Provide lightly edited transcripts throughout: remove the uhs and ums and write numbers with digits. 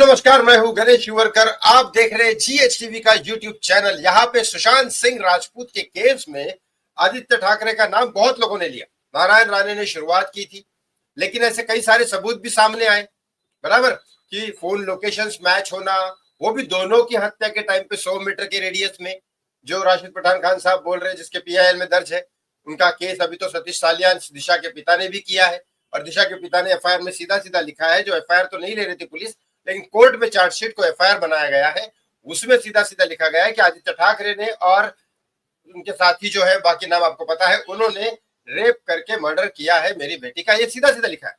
नमस्कार, मैं हूं गणेश युवरकर। आप देख रहे हैं GH टीवी का यूट्यूब चैनल। यहाँ पे सुशांत सिंह राजपूत के केस में आदित्य ठाकरे का नाम बहुत लोगों ने लिया। नारायण राणे ने शुरुआत की थी, लेकिन ऐसे कई सारे सबूत भी सामने आए, बराबर, कि फोन लोकेशंस मैच होना, वो भी दोनों की हत्या के टाइम पे 100 मीटर के रेडियस में। जो राशिद पठान खान साहब बोल रहे हैं, जिसके PIL में दर्ज है, उनका केस अभी तो सतीश सालियान दिशा के पिता ने भी किया है, और दिशा के पिता ने FIR में सीधा सीधा लिखा है, जो FIR तो नहीं ले रही थी पुलिस, लेकिन कोर्ट में चार्जशीट को FIR बनाया गया है, उसमें सीधा सीधा लिखा गया है कि आदित्य ठाकरे ने और उनके साथी जो है, बाकी नाम आपको पता है, उन्होंने रेप करके मर्डर किया है मेरी बेटी का। ये सीधा सीधा लिखा है,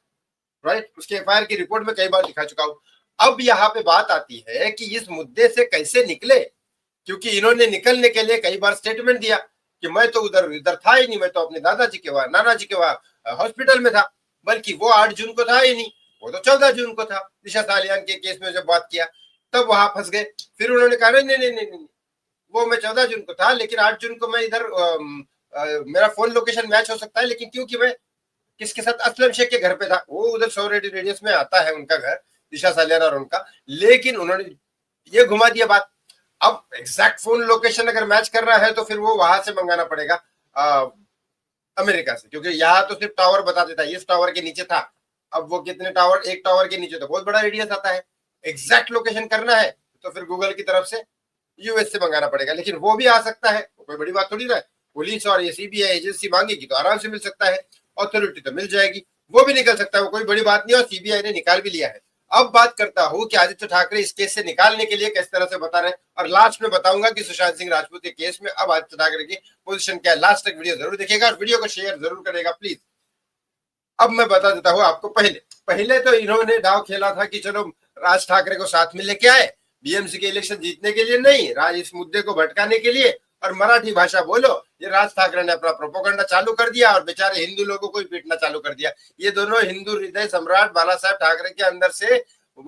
राइट। उसके FIR की रिपोर्ट में कई बार लिखा चुका हूं। अब यहाँ पे बात आती है कि इस मुद्दे से कैसे निकले, क्योंकि इन्होंने निकलने के लिए कई बार स्टेटमेंट दिया कि मैं तो इधर था ही नहीं, मैं तो अपने दादाजी के वहां, नाना जी के वहां हॉस्पिटल में था, बल्कि वो 8 जून को था ही नहीं, वो तो 14 जून को था। दिशा सालियान के केस में जब बात किया तब वहां फंस गए। फिर उन्होंने कहा नहीं नहीं नहीं नहीं नहीं, वो मैं 14 जून को था, लेकिन 8 जून को मैं इधर मेरा फोन लोकेशन मैच हो सकता है, लेकिन क्योंकि मैं किसके साथ, असलम शेख के घर पे था, वो उधर 100 रेडियस में आता है उनका घर, दिशा सालियान और उनका। लेकिन उन्होंने ये घुमा दिया बात। अब एग्जैक्ट फोन लोकेशन अगर मैच कर रहा है तो फिर वो वहां से मंगाना पड़ेगा अमेरिका से, क्योंकि यहाँ तो सिर्फ टावर बता देता है, इस टावर के नीचे था। अब वो कितने टावर, एक टावर के नीचे तो बहुत बड़ा रेडियस आता है। एग्जैक्ट लोकेशन करना है तो फिर गूगल की तरफ से US से मंगाना पड़ेगा, लेकिन वो भी आ सकता है, कोई बड़ी बात थोड़ी ना है। पुलिस और ये CBI एजेंसी मांगेगी तो आराम से मिल सकता है, अथॉरिटी तो मिल जाएगी, वो भी निकल सकता है, वो कोई बड़ी बात नहीं। और CBI ने निकाल भी लिया है। अब बात करता हूं कि आदित्य ठाकरे इस केस से निकालने के लिए किस तरह से बता रहे हैं, और लास्ट में बताऊंगा कि सुशांत सिंह राजपूत के केस में अब आदित्य ठाकरे की पोजीशन क्या है। लास्ट तक वीडियो जरूर देखिएगा और वीडियो को शेयर जरूर करेगा प्लीज। अब मैं बता देता हूं आपको। पहले तो इन्होंने दाव खेला था कि चलो राज ठाकरे को साथ में लेके आए, BMC के इलेक्शन जीतने के लिए नहीं, राज इस मुद्दे को भटकाने के लिए, और मराठी भाषा बोलो। ये राज ठाकरे ने अपना प्रोपोगंडा चालू कर दिया और बेचारे हिंदू लोगों को ही पीटना चालू कर दिया। ये दोनों हिंदू हृदय सम्राट बाला साहब ठाकरे के अंदर से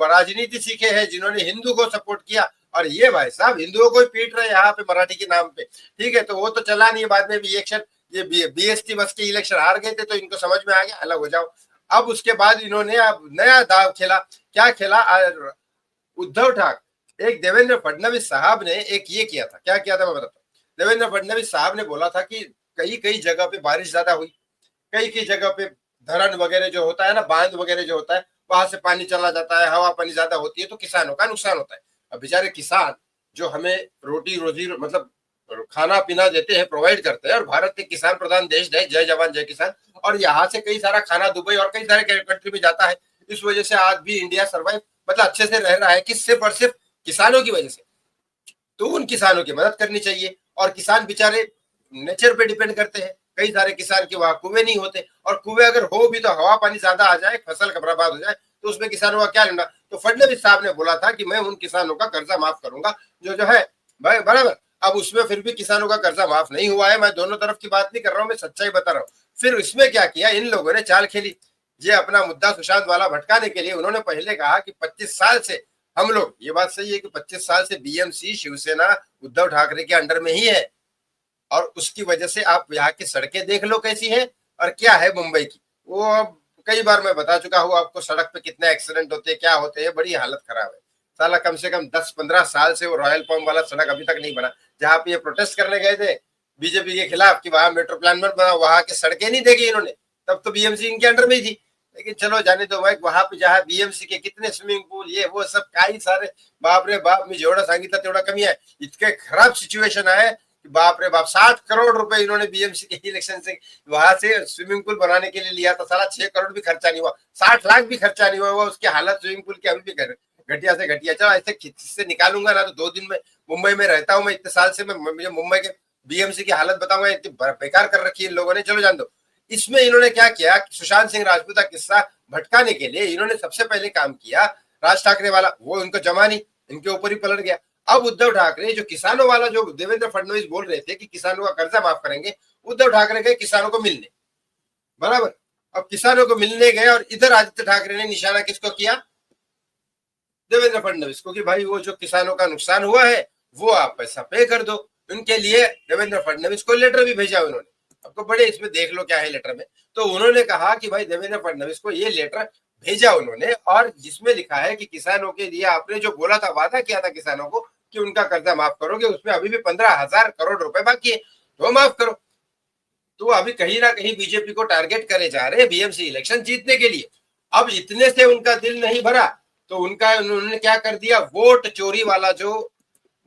राजनीति सीखे हैं, जिन्होंने हिंदू को सपोर्ट किया, और ये भाई साहब हिंदुओं को ही पीट रहे यहाँ पे मराठी के नाम पे। ठीक है, तो वो तो चला नहीं, बाद में भी इलेक्शन, ये BST बस के इलेक्शन हार गए थे, तो इनको समझ में आ गया अलग हो जाओ। अब उसके बाद इन्होंने अब नया दाव खेला। क्या खेला? उद्धव ठाकरे, एक देवेंद्र फडणवीस साहब ने एक ये किया था। क्या किया था मैं बताता हूँ। देवेंद्र फडणवीस साहब ने बोला था कि कई कई जगह पे बारिश ज्यादा हुई, कई कई जगह पे धरण वगैरह जो होता है ना, बांध वगैरह जो होता है, वहां से पानी चला जाता है, हवा पानी ज्यादा होती है, तो किसानों का नुकसान होता है। अब बेचारे किसान जो हमें रोटी रोजी मतलब खाना पीना देते हैं, प्रोवाइड करते हैं, और भारत एक किसान प्रधान देश है, जय जवान जय किसान, और यहाँ से कई सारा खाना दुबई और कई सारे कंट्री में जाता है। इस वजह से आज भी इंडिया सर्वाइव मतलब अच्छे से रह रहा है, किससे? पर सिर्फ किसानों की वजह से। तो उन किसानों की मदद करनी चाहिए। और किसान बेचारे नेचर पे डिपेंड करते हैं। कई सारे किसान के वहां कुएं नहीं होते, और कुएं अगर हो भी तो हवा पानी ज्यादा आ जाए, फसल का बर्बाद हो जाए, तो उसमें किसानों का क्या लेना। तो फडणवीस साहब ने बोला था कि मैं उन किसानों का कर्जा माफ करूंगा जो जो है भाई, बराबर। अब उसमें फिर भी किसानों का कर्जा माफ नहीं हुआ है। मैं दोनों तरफ की बात नहीं कर रहा हूँ, मैं सच्चाई बता रहा हूँ। फिर इसमें क्या किया इन लोगों ने, चाल खेली। ये अपना मुद्दा सुशांत वाला भटकाने के लिए उन्होंने पहले कहा कि 25 साल से हम लोग, ये बात सही है कि 25 साल से BMC शिवसेना उद्धव ठाकरे के अंडर में ही है, और उसकी वजह से आप यहाँ की सड़कें देख लो कैसी है और क्या है मुंबई की। वो अब कई बार मैं बता चुका हूँ आपको, सड़क पे कितने एक्सीडेंट होते हैं, क्या होते हैं, बड़ी हालत खराब है। साला कम से कम 10-15 साल से वो रॉयल पंप वाला सड़क अभी तक नहीं बना। जहाँ पे ये प्रोटेस्ट करने गए थे बीजेपी के खिलाफ कि वहां मेट्रो प्लान मत बना, वहां की सड़कें नहीं देखी इन्होंने। तब तो BMC इनके अंडर में ही थी। लेकिन चलो जाने दो भाई, वहां पे जहाँ BMC के कितने स्विमिंग पूल, ये वो सब काही सारे, बाप रे बाप, मी जेवढा सांगितलं तेवढा कमी आहे। इतके खराब सिच्युएशन आहे, बाप रे बाप। 60 करोड़ रुपए इन्होंने BMC के इलेक्शन से वहां से स्विमिंग पूल बनाने के लिए लिया था। साला 6 करोड़ भी खर्चा नहीं हुआ, 60 लाख भी खर्चा नहीं हुआ। उसकी हालत स्विमिंग पूल की अभी भी घटिया से घटिया। चलो ऐसे से निकालूंगा ना तो 2 दिन में, मुंबई में रहता हूँ मैं इतने साल से, मैं मुझे मुंबई के BMC की हालत बताऊंगा, इतनी बेकार कर रखी है इन लोगों ने। चलो जान दो। इसमें इन्होंने क्या किया, सुशांत सिंह राजपूत का किस्सा भटकाने के लिए इन्होंने सबसे पहले काम किया राज ठाकरे वाला, वो उनको जमा नहीं, इनके ऊपर ही पलट गया। अब उद्धव ठाकरे जो किसानों वाला, जो देवेंद्र फडणवीस बोल रहे थे कि किसानों का कर्जा माफ करेंगे, उद्धव ठाकरे गए किसानों को मिलने, बराबर। अब किसानों को मिलने गए और इधर आदित्य ठाकरे ने निशाना किसको किया? देवेंद्र फडणवीस को, कि भाई वो जो किसानों का नुकसान हुआ है वो आप पैसा पे कर दो। उनके लिए देवेंद्र फडणवीस को लेटर भी भेजा उन्होंने। आपको बड़े इसमें देख लो क्या है लेटर में। तो उन्होंने कहा कि भाई देवेंद्र फडणवीस को ये लेटर भेजा उन्होंने, और जिसमें लिखा है कि किसानों के लिए आपने जो बोला था, वादा किया था किसानों को कि उनका कर्जा माफ करोगे, उसमें अभी भी 15,000 करोड़ रुपए बाकी है, तो माफ करो। तो अभी कहीं ना कहीं बीजेपी को टारगेट करे जा रहे हैं बीएमसी इलेक्शन जीतने के लिए। अब इतने से उनका दिल नहीं भरा, तो उन्होंने क्या कर दिया, वोट चोरी वाला जो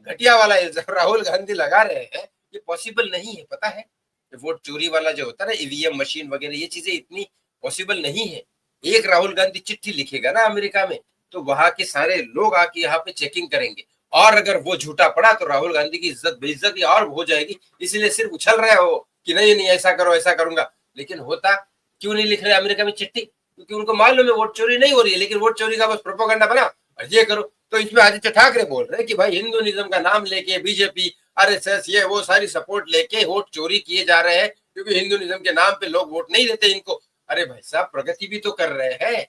घटिया वाला इल्जाम राहुल गांधी लगा रहे हैं, ये पॉसिबल नहीं है, पता है। वोट चोरी वाला जो होता है ना, ईवीएम मशीन वगैरह, ये चीजें इतनी पॉसिबल नहीं है। एक राहुल गांधी चिट्ठी लिखेगा ना अमेरिका में, तो वहां के सारे लोग आके यहाँ पे चेकिंग करेंगे, और अगर वो झूठा पड़ा तो राहुल गांधी की इज्जत बेइज्जती और हो जाएगी। इसलिए सिर्फ उछल रहे हो कि नहीं नहीं ऐसा करो ऐसा करूंगा, लेकिन होता क्यों नहीं लिख रहे अमेरिका में चिट्ठी? क्योंकि उनको मालूम है वोट चोरी नहीं हो रही है, लेकिन वोट चोरी का बस प्रोपोगंडा बना और ये करो। तो इसमें आदित्य ठाकरे बोल रहे हैं कि भाई हिंदुइज्म का नाम लेके बीजेपी, आरएसएस, ये वो सारी सपोर्ट लेके वोट चोरी किए जा रहे हैं, क्योंकि हिंदुइज्म के नाम पे लोग वोट नहीं देते इनको। अरे भाई साहब, प्रगति भी तो कर रहे हैं,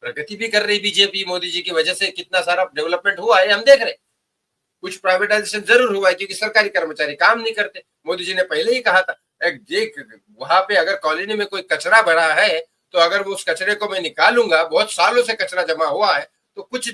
प्रगति भी कर रही बीजेपी, मोदी जी की वजह से कितना सारा डेवलपमेंट हुआ है हम देख रहे। कुछ प्राइवेटाइजेशन जरूर हुआ है, क्योंकि सरकारी कर्मचारी काम नहीं करते। मोदी जी ने पहले ही कहा था, वहां पे अगर कॉलोनी में कोई कचरा भरा है, तो अगर वो उस कचरे को मैं निकालूंगा, बहुत सालों से कचरा जमा हुआ है, तो कुछ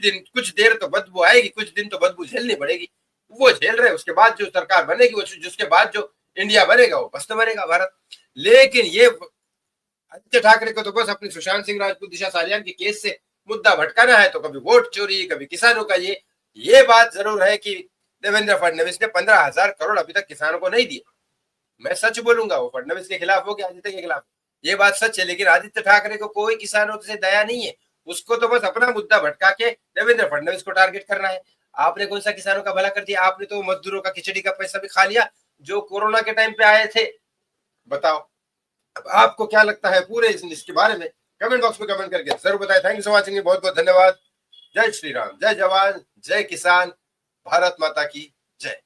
देर तो बदबू आएगी, कुछ दिन तो बदबू झेलनी पड़ेगी। वो झेल रहे, उसके बाद जो सरकार बनेगी, वो जिसके बाद जो इंडिया बनेगा, वो मस्त बनेगा भारत। लेकिन ये आदित्य ठाकरे को तो बस अपनी सुशांत सिंह राजपूत, दिशा सालियान के केस से मुद्दा भटकाना है, तो कभी वोट चोरी, कभी किसानों का ये बात जरूर है कि देवेंद्र फडणवीस ने 15,000 करोड़ अभी तक किसानों को नहीं दिए। मैं सच बोलूंगा, वो फडणवीस के खिलाफ हो कि आदित्य के खिलाफ, ये बात सच है। लेकिन आदित्य ठाकरे को कोई किसानों से दया नहीं है, उसको तो बस अपना मुद्दा भटका के देवेंद्र फडणवीस को टारगेट करना है। आपने कौन सा किसानों का भला कर दिया? आपने तो मजदूरों का खिचड़ी का पैसा भी खा लिया, जो कोरोना के टाइम पे आए थे। बताओ, अब आपको क्या लगता है पूरे इसके बारे में? कमेंट बॉक्स में कमेंट करके जरूर बताएं। थैंक यू सो वॉचिंग, बहुत बहुत धन्यवाद। जय श्री राम, जय जवान, जय किसान, भारत माता की जय।